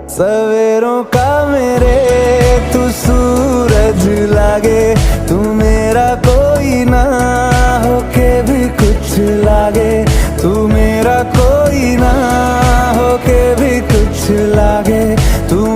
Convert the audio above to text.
सवेरों का मेरे तू सूरज लागे, तू मेरा कोई ना होके भी कुछ लागे, तू मेरा कोई ना होके भी कुछ लागे, तू